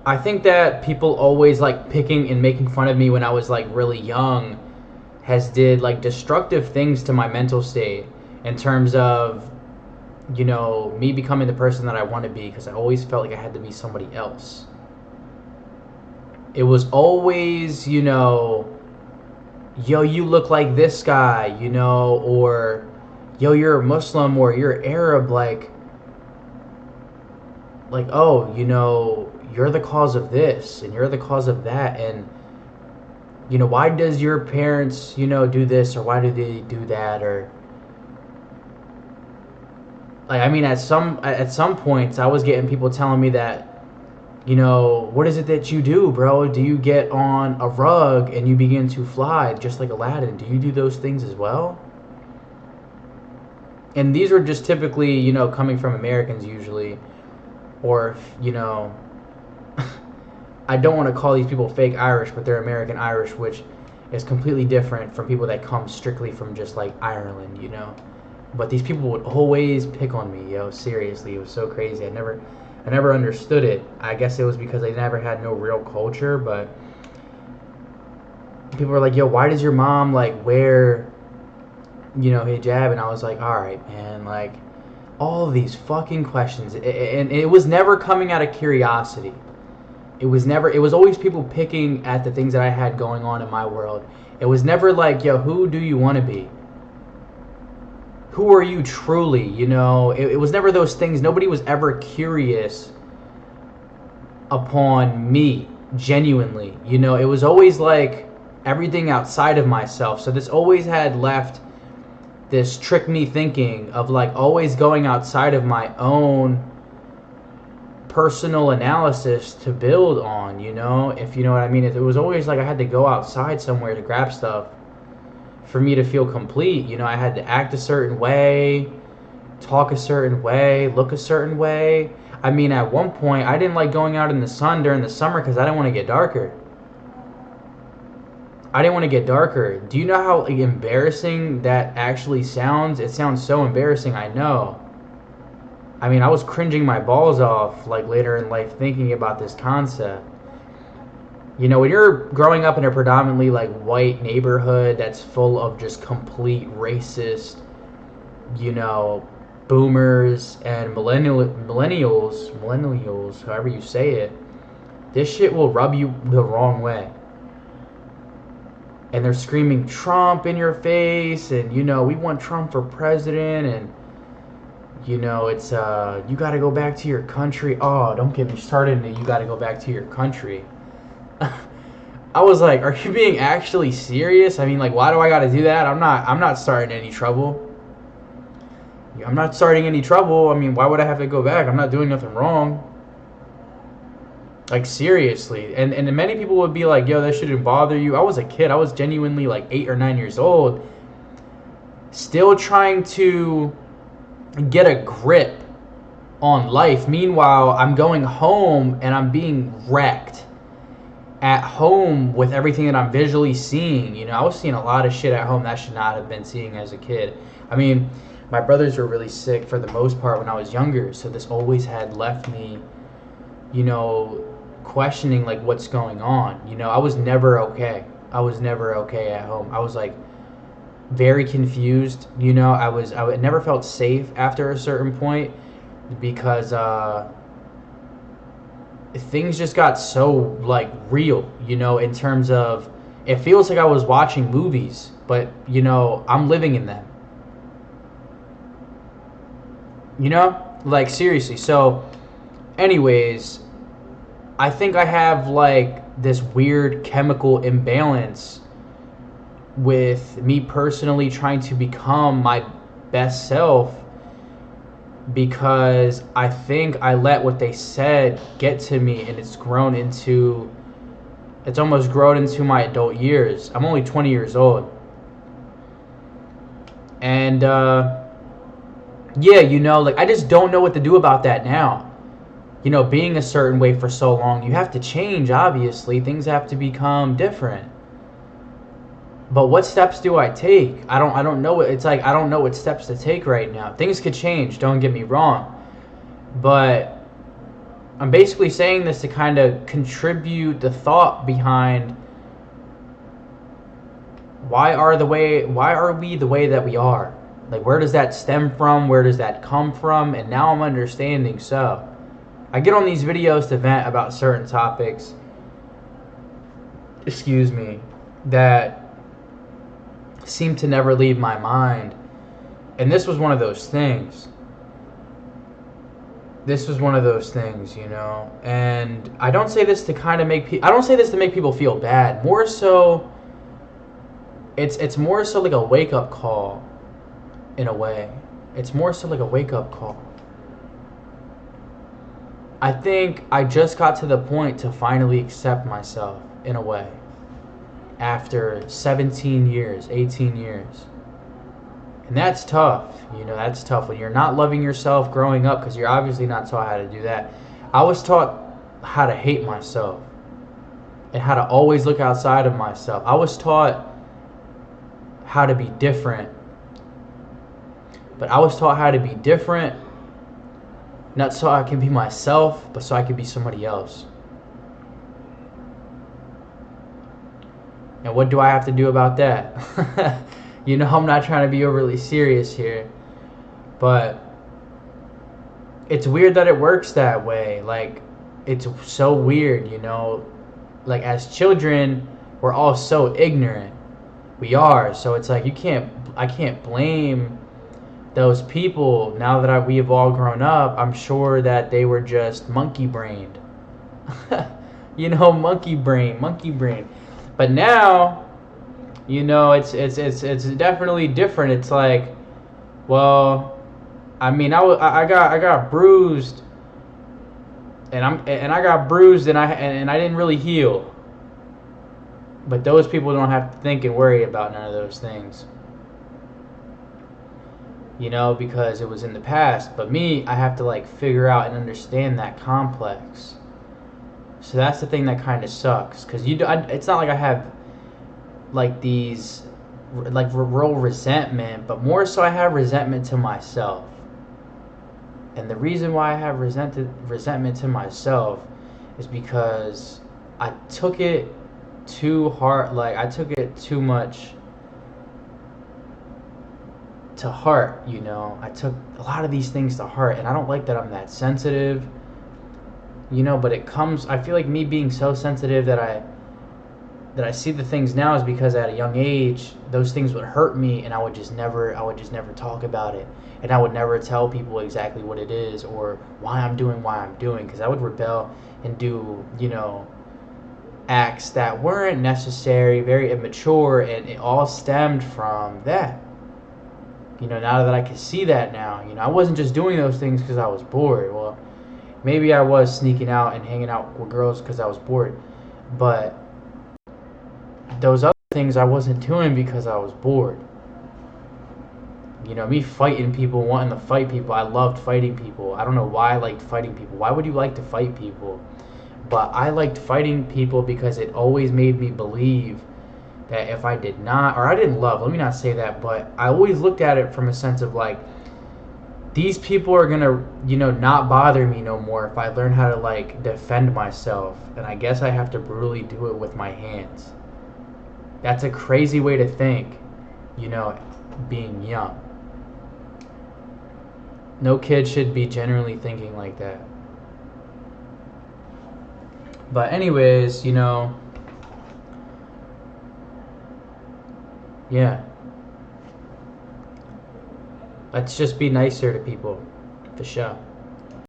I think that people always like picking and making fun of me when I was like really young has did like destructive things to my mental state in terms of me becoming the person that I want to be because I always felt like I had to be somebody else. It was always, yo, you look like this guy, or yo, you're a Muslim or you're Arab, oh, you're the cause of this and you're the cause of that, and why does your parents, do this, or why do they do that, or like, I mean, at some points I was getting people telling me that, what is it that you do, bro? Do you get on a rug and you begin to fly just like Aladdin? Do you do those things as well? And these are just typically, coming from Americans usually, or I don't want to call these people fake Irish, but they're American Irish, which is completely different from people that come strictly from just like Ireland. But these people would always pick on me, yo. Seriously, it was so crazy. I never understood it. I guess it was because they never had no real culture, but people were like, yo, why does your mom like wear, hijab? And I was like, all right, man, like all of these fucking questions, and it was never coming out of curiosity. It was always people picking at the things that I had going on in my world. It was never like, yo, who do you want to be? Who are you truly? It was never those things. Nobody was ever curious upon me, genuinely. It was always like everything outside of myself. So this always had left this trick me thinking of like always going outside of my own personal analysis to build on, if you know what I mean. It was always like I had to go outside somewhere to grab stuff for me to feel complete. I had to act a certain way, talk a certain way, look a certain way. I mean, at one point, I didn't like going out in the sun during the summer because I didn't want to get darker. Do you know how like, embarrassing that actually sounds? It sounds so embarrassing, I know. I mean, I was cringing my balls off like later in life thinking about this concept. When you're growing up in a predominantly like white neighborhood that's full of just complete racist, boomers and millennials, however you say it, this shit will rub you the wrong way. And they're screaming Trump in your face, and we want Trump for president, and it's you got to go back to your country. Oh, don't get me started. You got to go back to your country. I was like, are you being actually serious? I mean, like, why do I got to do that? I'm not starting any trouble. I mean, why would I have to go back? I'm not doing nothing wrong. Like, seriously. And many people would be like, yo, that shouldn't bother you. I was a kid. I was genuinely like 8 or 9 years old, still trying to get a grip on life. Meanwhile, I'm going home and I'm being wrecked at home with everything that I'm visually seeing. I was seeing a lot of shit at home that I should not have been seeing as a kid. I mean, my brothers were really sick for the most part when I was younger, so this always had left me, questioning like what's going on. I was never okay. At home. I was like very confused. I never felt safe after a certain point because things just got so like real, in terms of it feels like I was watching movies, but I'm living in them. Like seriously. So anyways, I think I have like this weird chemical imbalance with me personally trying to become my best self, because I think I let what they said get to me, and it's almost grown into my adult years. I'm only 20 years old. And yeah, like I just don't know what to do about that now. Being a certain way for so long, you have to change, obviously. Things have to become different. But what steps do I take? I don't know. It's like I don't know what steps to take right now. Things could change, don't get me wrong. But I'm basically saying this to kind of contribute the thought behind why are we the way that we are? Like, where does that stem from? Where does that come from? And now I'm understanding. So I get on these videos to vent about certain topics, excuse me, that seem to never leave my mind. And this was one of those things. You know. And I don't say this to kind of I don't say this to make people feel bad. More so, it's more so like a wake-up call, in a way. It's more so like a wake-up call. I think I just got to the point to finally accept myself, in a way, after 17 years, 18 years. And that's tough, you know, that's tough when you're not loving yourself growing up, because you're obviously not taught how to do that. I was taught how to hate myself and how to always look outside of myself. I was taught how to be different. But I was taught how to be different, not so I can be myself, but so I can be somebody else. And what do I have to do about that? You know, I'm not trying to be overly serious here, but it's weird that it works that way. Like, it's so weird, you know. Like, as children, we're all so ignorant. We are. So it's like I can't blame those people. Now that we have all grown up, I'm sure that they were just monkey brained. You know, monkey brain. But now, you know, it's definitely different. It's like, well, I mean, I got bruised, and I got bruised, and I didn't really heal. But those people don't have to think and worry about none of those things. You know, because it was in the past. But me, I have to like figure out and understand that complex. So that's the thing that kind of sucks, because it's not like I have like these like real resentment, but more so I have resentment to myself. And the reason why I have resentment to myself is because I took it too hard. Like, I took it too much to heart, you know. I took a lot of these things to heart, and I don't like that I'm that sensitive, you know. But I feel like me being so sensitive that I see the things now is because at a young age those things would hurt me, and I would just never talk about it, and I would never tell people exactly what it is or why I'm doing because I would rebel and do, you know, acts that weren't necessary, very immature, and it all stemmed from that. You know, now that I can see that now, you know, I wasn't just doing those things because I was bored. Well, maybe I was sneaking out and hanging out with girls because I was bored, but those other things I wasn't doing because I was bored. You know, me fighting people, wanting to fight people, I loved fighting people. I don't know why I liked fighting people. Why would you like to fight people? But I liked fighting people because it always made me believe that if I did not, or I didn't love, let me not say that, but I always looked at it from a sense of like, these people are gonna, you know, not bother me no more if I learn how to like defend myself. And I guess I have to brutally do it with my hands. That's a crazy way to think, you know, being young. No kid should be generally thinking like that. But anyways, you know, yeah. Let's just be nicer to people, for sure.